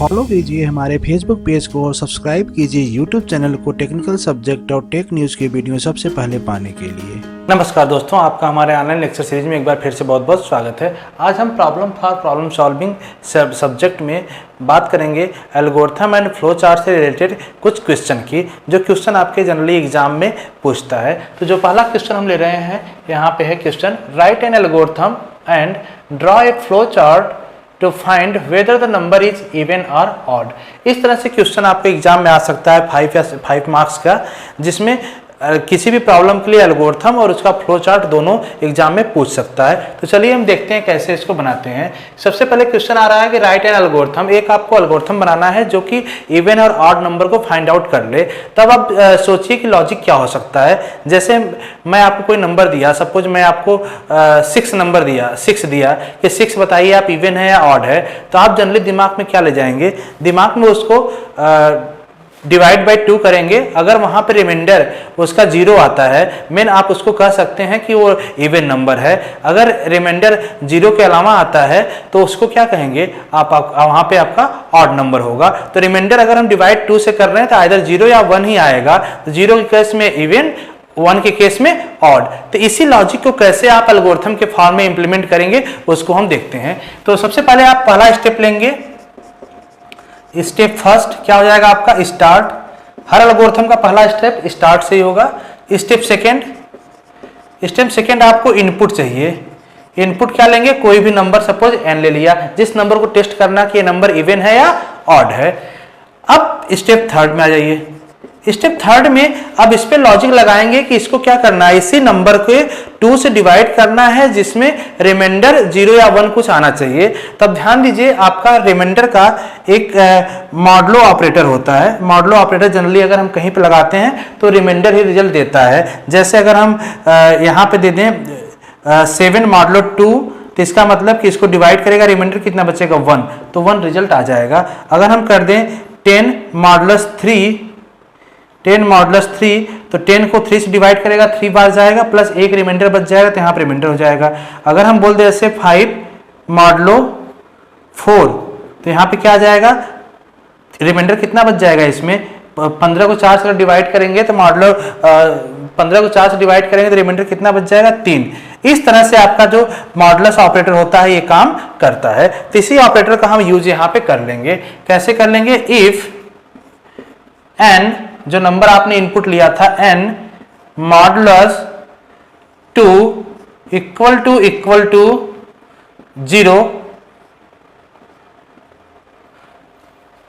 Follow कीजिए हमारे Facebook page को और सब्सक्राइब कीजिए यूट्यूब चैनल को टेक्निकल सब्जेक्ट और टेक न्यूज़ की वीडियो सबसे पहले पाने के लिए। नमस्कार दोस्तों, आपका हमारे ऑनलाइन लेक्चर सीरीज में एक बार फिर से बहुत बहुत स्वागत है। आज हम प्रॉब्लम सॉल्विंग सब्जेक्ट में बात करेंगे एल्गोरिथम एंड फ्लो चार्ट से रिलेटेड कुछ क्वेश्चन की, जो क्वेश्चन आपके जनरली एग्जाम में पूछता है। तो जो पहला क्वेश्चन हम ले रहे हैं यहाँ पे है question, write an algorithm and draw a flow chart to find whether the number is even और ऑड। इस तरह से क्वेश्चन आपके एग्जाम में आ सकता है 5 मार्क्स का, जिसमें किसी भी प्रॉब्लम के लिए एल्गोरिथम और उसका फ्लो चार्ट दोनों एग्जाम में पूछ सकता है। तो चलिए हम देखते हैं कैसे इसको बनाते हैं। सबसे पहले क्वेश्चन आ रहा है कि राइट एन एल्गोरिथम, एक आपको एल्गोरिथम बनाना है जो कि इवन और ऑड नंबर को फाइंड आउट कर ले। तब आप सोचिए कि लॉजिक क्या हो सकता है। जैसे मैं आपको कोई नंबर दिया, सपोज मैं आपको 6 नंबर दिया, 6 दिया कि 6 बताइए आप इवन है या ऑड है, तो आप जनरली दिमाग में क्या ले जाएंगे, दिमाग में उसको डिवाइड बाई 2 करेंगे। अगर वहां पर रिमाइंडर उसका 0 आता है, मीन आप उसको कह सकते हैं कि वो इवन नंबर है। अगर रिमाइंडर 0 के अलावा आता है तो उसको क्या कहेंगे, आप वहां पे आपका ऑड नंबर होगा। तो रिमाइंडर अगर हम डिवाइड 2 से कर रहे हैं तो आइदर 0 या 1 ही आएगा। तो 0 के केस में इवन, 1 के केस में ऑड। तो इसी लॉजिक को कैसे आप एल्गोरिथम के फॉर्म में इंप्लीमेंट करेंगे उसको हम देखते हैं। तो सबसे पहले आप पहला स्टेप लेंगे। स्टेप फर्स्ट क्या हो जाएगा आपका, स्टार्ट। हर एल्गोरिथम का पहला स्टेप स्टार्ट से ही होगा। स्टेप सेकंड आपको इनपुट चाहिए। इनपुट क्या लेंगे, कोई भी नंबर, सपोज n ले लिया, जिस नंबर को टेस्ट करना कि ये नंबर इवन है या ऑड है। अब स्टेप थर्ड में आ जाइए। स्टेप थर्ड में अब इस पे लॉजिक लगाएंगे कि इसको क्या करना है, इसी नंबर को 2 से डिवाइड करना है जिसमें रिमाइंडर 0 या 1 कुछ आना चाहिए। तब ध्यान दीजिए, आपका रिमाइंडर का एक मॉडुलो ऑपरेटर होता है। मॉडुलो ऑपरेटर जनरली अगर हम कहीं पे लगाते हैं तो रिमाइंडर ही रिजल्ट देता है। जैसे अगर हम यहाँ पे दे दें 7 मॉडुलो 2, तो इसका मतलब कि इसको डिवाइड करेगा, रिमाइंडर कितना बचेगा 1, तो 1 रिजल्ट आ जाएगा। अगर हम कर दें 10 मॉडुलस 3, तो 10 को 3 से डिवाइड करेगा, 3 बार जाएगा, प्लस एक रिमाइंडर बच जाएगा, तो यहाँ पर रिमाइंडर हो जाएगा। अगर हम बोल दे ऐसे 5 मॉडुलो 4, तो यहाँ पे क्या आ जाएगा, रिमाइंडर कितना बच जाएगा इसमें, 15 को 4 से डिवाइड करेंगे तो मॉडुलो 15 को 4 से डिवाइड करेंगे तो रिमाइंडर कितना बच जाएगा, 3। इस तरह से आपका जो मॉडुलस ऑपरेटर होता है ये काम करता है। तो इसी ऑपरेटर का हम यूज यहाँ पे कर लेंगे। कैसे कर लेंगे, इफ n, जो नंबर आपने इनपुट लिया था n मॉडुलस 2 इक्वल टू 0,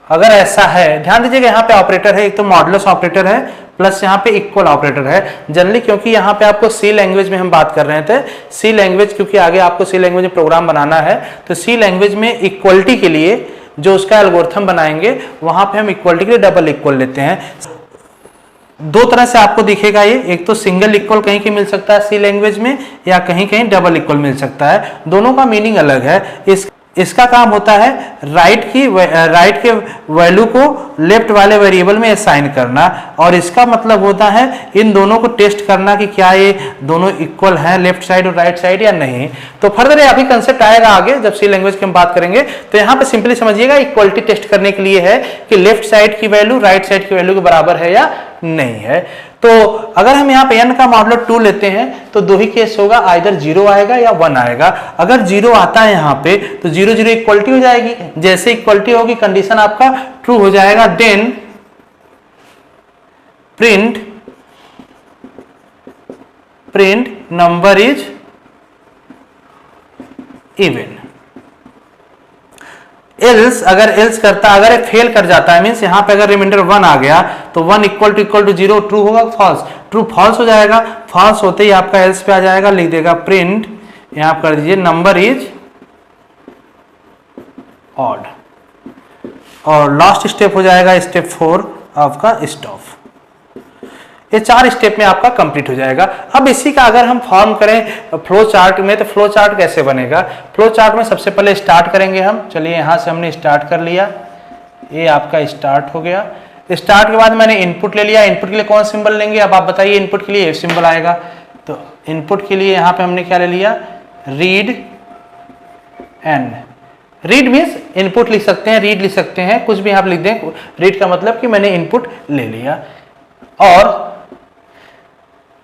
अगर ऐसा है, ध्यान दीजिएगा यहाँ पे ऑपरेटर है, एक तो मॉडुलस ऑपरेटर है प्लस यहाँ पे इक्वल ऑपरेटर है। जनरली क्योंकि यहाँ पे आपको सी लैंग्वेज में हम बात कर रहे थे, सी लैंग्वेज क्योंकि आगे आपको सी लैंग्वेज में प्रोग्राम बनाना है, तो सी लैंग्वेज में इक्वलिटी के लिए जो उसका एल्गोरिथम बनाएंगे वहां पे हम इक्वलिटी के लिए डबल इक्वल लेते हैं। 2 तरह से आपको दिखेगा ये, एक तो सिंगल इक्वल कहीं कहीं मिल सकता है सी लैंग्वेज में, या कहीं कहीं डबल इक्वल मिल सकता है। दोनों का मीनिंग अलग है। इसका काम होता है राइट के वैल्यू को लेफ्ट वाले वेरिएबल में असाइन करना, और इसका मतलब होता है इन दोनों को टेस्ट करना कि क्या ये दोनों इक्वल हैं, लेफ्ट साइड और राइट साइड या नहीं। तो फर्दर अभी कंसेप्ट आएगा आगे जब सी लैंग्वेज की हम बात करेंगे। तो यहाँ पे सिंपली समझिएगा, इक्वलिटी टेस्ट करने के लिए है कि लेफ्ट साइड की वैल्यू राइट साइड की वैल्यू के बराबर है या नहीं है। तो अगर हम यहाँ पे n का मॉडुलो 2 लेते हैं तो 2 ही केस होगा, आइदर 0 आएगा या 1 आएगा। अगर 0 आता है यहाँ पे तो 0 0 इक्वलिटी हो जाएगी। जैसे इक्वलिटी होगी कंडीशन आपका ट्रू हो जाएगा, then print number is even. Else, अगर एल्स करता, अगर फेल कर जाता है, मीन्स यहाँ पे अगर रिमाइंडर 1 आ गया तो 1 इक्वल टू 0, ट्रू होगा फॉल्स, ट्रू फॉल्स हो जाएगा। फॉल्स होते ही आपका एल्स पे आ जाएगा, लिख देगा प्रिंट, यहाँ कर दीजिए नंबर इज ऑड, और लास्ट स्टेप हो जाएगा स्टेप 4 आपका स्टॉप। ये 4 स्टेप में आपका कंप्लीट हो जाएगा। अब इसी का अगर हम फॉर्म करें फ्लो चार्ट में, तो फ्लो चार्ट कैसे बनेगा। फ्लो चार्ट में सबसे पहले स्टार्ट करेंगे हम। चलिए यहाँ से हमने स्टार्ट कर लिया, ये आपका स्टार्ट हो गया। स्टार्ट के बाद मैंने इनपुट ले लिया। इनपुट के लिए कौन सिंबल लेंगे, अब आप बताइए। इनपुट के लिए एफ सिंबल आएगा, तो इनपुट के लिए यहाँ पे हमने क्या ले लिया, read n. Read means input लिख सकते हैं, रीड लिख सकते हैं, कुछ भी आप लिख दें। रीड का मतलब कि मैंने इनपुट ले लिया। और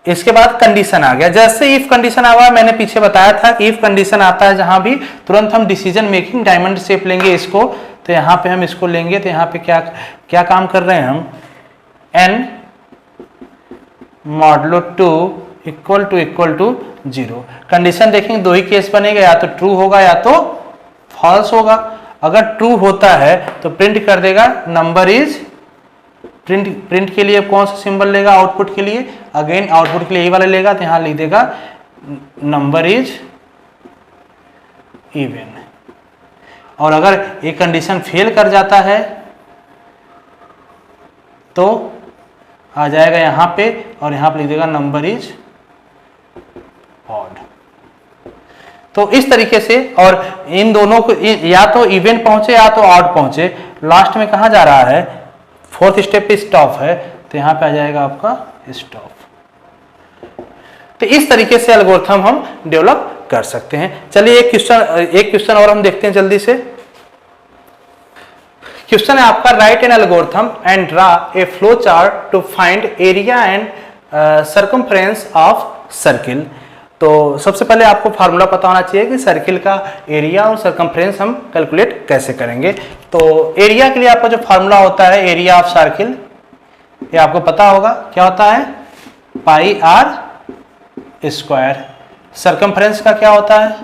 इसके बाद कंडीशन आ गया। जैसे इफ कंडीशन आ गया, मैंने पीछे बताया था कि इफ कंडीशन आता है जहां भी, तुरंत हम डिसीजन मेकिंग डायमंड शेप लेंगे इसको। तो यहाँ पे हम इसको लेंगे, तो यहाँ पे क्या क्या काम कर रहे हैं हम, n modulo 2 equal to 0। Condition देखेंगे, दो ही केस बनेगा, या तो ट्रू होगा या तो फॉल्स होगा। अगर ट्रू होता है तो प्रिंट कर देगा नंबर इज, प्रिंट के लिए कौन सा सिंबल लेगा, आउटपुट के लिए, अगेन आउटपुट के लिए ये वाला लेगा, तो यहां लिख देगा नंबर इज इवन। और अगर ये कंडीशन फेल कर जाता है तो आ जाएगा यहां पे, और यहां पे लिख देगा नंबर इज ऑड। तो इस तरीके से, और इन दोनों को या तो इवन पहुंचे या तो ऑड पहुंचे, लास्ट में कहां जा रहा है, फोर्थ स्टेप पे स्टॉप है, तो यहां पे आ जाएगा आपका स्टॉप। तो इस तरीके से एल्गोरिथम हम डेवलप कर सकते हैं। चलिए एक क्वेश्चन और हम देखते हैं जल्दी से। क्वेश्चन है आपका, write an algorithm and draw a flow chart to find area and circumference of circle. तो सबसे पहले आपको फार्मूला पता होना चाहिए कि सर्किल का एरिया और सर्कमफ्रेंस हम कैलकुलेट कैसे करेंगे। तो एरिया के लिए आपका जो फार्मूला होता है, एरिया ऑफ सर्किल, ये आपको पता होगा क्या होता है, पाई आर स्क्वायर। सर्कमफ्रेंस का क्या होता है,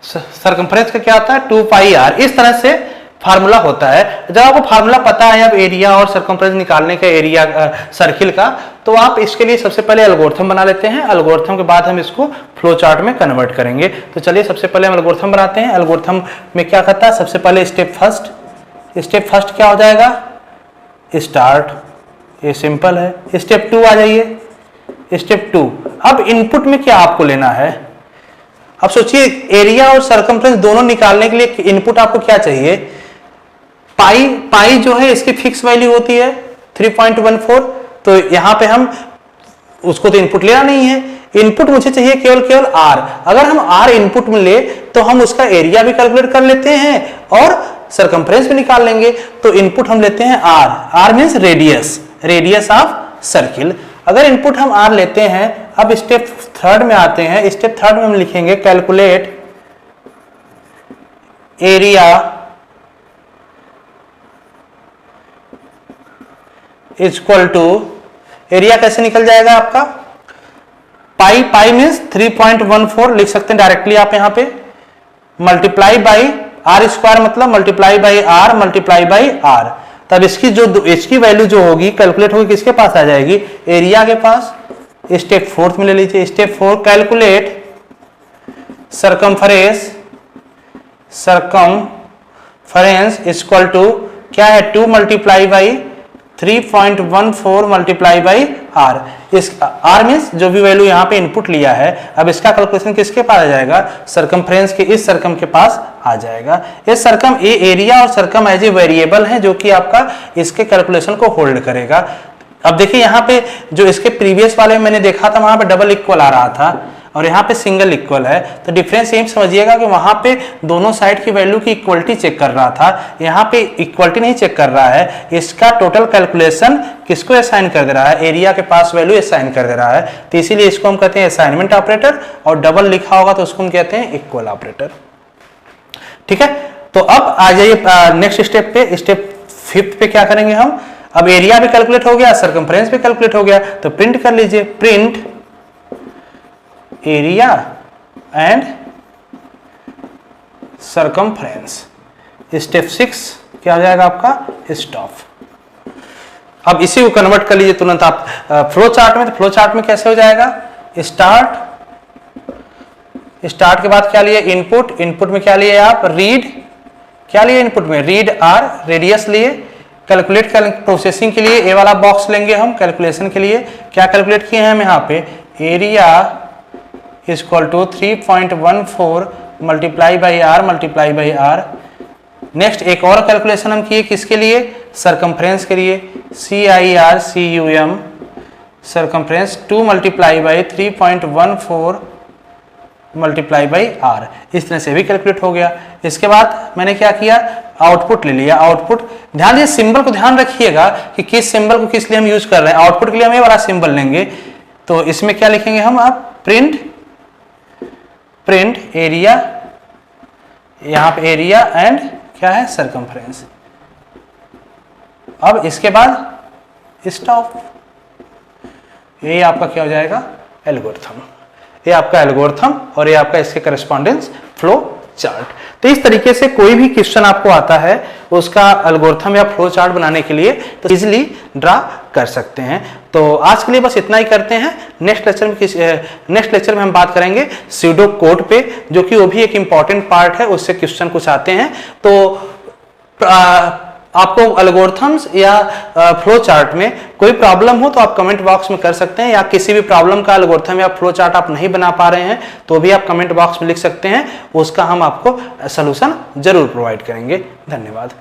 सर्कमफ्रेंस का क्या होता है, 2 पाई आर। इस तरह से फार्मूला होता है। जब आपको फार्मूला पता है अब एरिया और सर्कमफ्रेंस निकालने का, एरिया सर्किल का, तो आप इसके लिए सबसे पहले एल्गोरिथम बना लेते हैं। एल्गोरिथम के बाद हम इसको फ्लो चार्ट में कन्वर्ट करेंगे। तो चलिए सबसे पहले हम एल्गोरिथम बनाते हैं। एल्गोरिथम में क्या करता है, सबसे पहले स्टेप फर्स्ट क्या हो जाएगा, स्टार्ट, ये सिंपल है। स्टेप 2 आ जाइए, स्टेप 2। अब इनपुट में क्या आपको लेना है, अब सोचिए एरिया और सर्कमफ्रेंस दोनों निकालने के लिए इनपुट आपको क्या चाहिए, पाई जो है इसकी फिक्स वैल्यू होती है 3.14। तो यहां पे हम उसको तो इनपुट लेना नहीं है, इनपुट मुझे चाहिए केवल आर। अगर हम आर इनपुट में ले तो हम उसका एरिया भी कैलकुलेट कर लेते हैं और सर्कमफ्रेंस भी निकाल लेंगे। तो इनपुट हम लेते हैं r means radius of circle. अगर इनपुट हम आर लेते हैं, अब स्टेप 3 में आते हैं। स्टेप 3 में हम लिखेंगे calculate area equal to, area कैसे निकल जाएगा आपका, पाई मीन्स 3.14 लिख सकते हैं डायरेक्टली आप यहां पे, मल्टीप्लाई बाई आर स्क्वायर, मतलब multiply by r multiply by r. तब इसकी वैल्यू जो होगी कैलकुलेट होगी किसके पास आ जाएगी, एरिया के पास। स्टेप 4 में ले लीजिए, step 4 calculate circumference equal to क्या है, 2 multiply by 3.14 multiply by r. इस आर मीन्स जो भी वैल्यू यहाँ पे इनपुट लिया है, अब इसका कैलकुलेशन किसके पास आ जाएगा, सर्कमफ्रेंस के, इस सर्कम के पास आ जाएगा। इस सर्कम, ये एरिया और सर्कम एज ए वेरिएबल है जो कि आपका इसके कैलकुलेशन को होल्ड करेगा। अब देखिए यहाँ पे जो इसके प्रीवियस वाले में मैंने देखा था वहां पे डबल इक्वल आ रहा था और यहाँ पे सिंगल इक्वल है। तो डिफरेंस यही समझिएगा कि वहां पे दोनों साइड की वैल्यू की इक्वलिटी चेक कर रहा था, यहाँ पे इक्वलिटी नहीं चेक कर रहा है। इसका टोटल कैलकुलेशन किसको असाइन कर दे रहा है, एरिया के पास वैल्यू असाइन कर दे रहा है। तो इसीलिए इसको हम कहते हैं असाइनमेंट ऑपरेटर, और डबल लिखा होगा तो उसको हम कहते हैं इक्वल ऑपरेटर। ठीक है, तो अब आ जाइए नेक्स्ट स्टेप पे। स्टेप 5 पे क्या करेंगे हम, अब एरिया भी कैलकुलेट हो गया, सर्कमफ्रेंस भी कैलकुलेट हो गया, तो प्रिंट कर लीजिए, print area and circumference. Step 6 क्या हो जाएगा आपका, स्टॉप। अब इसी को कन्वर्ट कर लीजिए तुरंत आप फ्लो चार्ट में। तो फ्लो चार्ट में कैसे हो जाएगा, स्टार्ट के बाद क्या लिए, इनपुट में क्या लिए आप, रीड, क्या लिए इनपुट में, रीड आर, रेडियस लिए। कैलकुलेट प्रोसेसिंग के लिए ए वाला बॉक्स लेंगे हम, कैलकुलेशन के लिए क्या कैलकुलेट किए हैं हम यहाँ पे, area equal to 3.14 multiply by r multiply by r. Next एक और कैलकुलेशन हम किए किसके लिए, सर्कमफ्रेंस के लिए, CIRCUM circumference 2 multiply by 3.14 multiply by r, इस तरह से भी कैलकुलेट हो गया। इसके बाद मैंने क्या किया, आउटपुट ले लिया। आउटपुट ध्यान दिए, सिंबल को ध्यान रखिएगा कि किस सिंबल को किस लिए हम यूज कर रहे हैं। आउटपुट के लिए हम ये वाला सिंबल लेंगे, तो इसमें क्या लिखेंगे हम, आप प्रिंट एरिया, यहां पे एरिया एंड क्या है, सरकमफ्रेंस। अब इसके बाद स्टॉप, ये आपका क्या हो जाएगा, एल्गोरिथम। ये आपका एल्गोरिथम और ये आपका इसके करस्पॉन्डेंस फ्लो चार्ट। तो इस तरीके से कोई भी क्वेश्चन आपको आता है उसका एल्गोरिथम या फ्लो चार्ट बनाने के लिए तो इजीली ड्रा कर सकते हैं। तो आज के लिए बस इतना ही करते हैं। नेक्स्ट लेक्चर में हम बात करेंगे स्यूडो कोड पे, जो कि वो भी एक इंपॉर्टेंट पार्ट है, उससे क्वेश्चन कुछ आते हैं। तो आपको एल्गोरिथम्स या फ्लो चार्ट में कोई प्रॉब्लम हो तो आप कमेंट बॉक्स में कर सकते हैं, या किसी भी प्रॉब्लम का एल्गोरिथम या फ्लो चार्ट आप नहीं बना पा रहे हैं तो भी आप कमेंट बॉक्स में लिख सकते हैं, उसका हम आपको सलूशन जरूर प्रोवाइड करेंगे। धन्यवाद।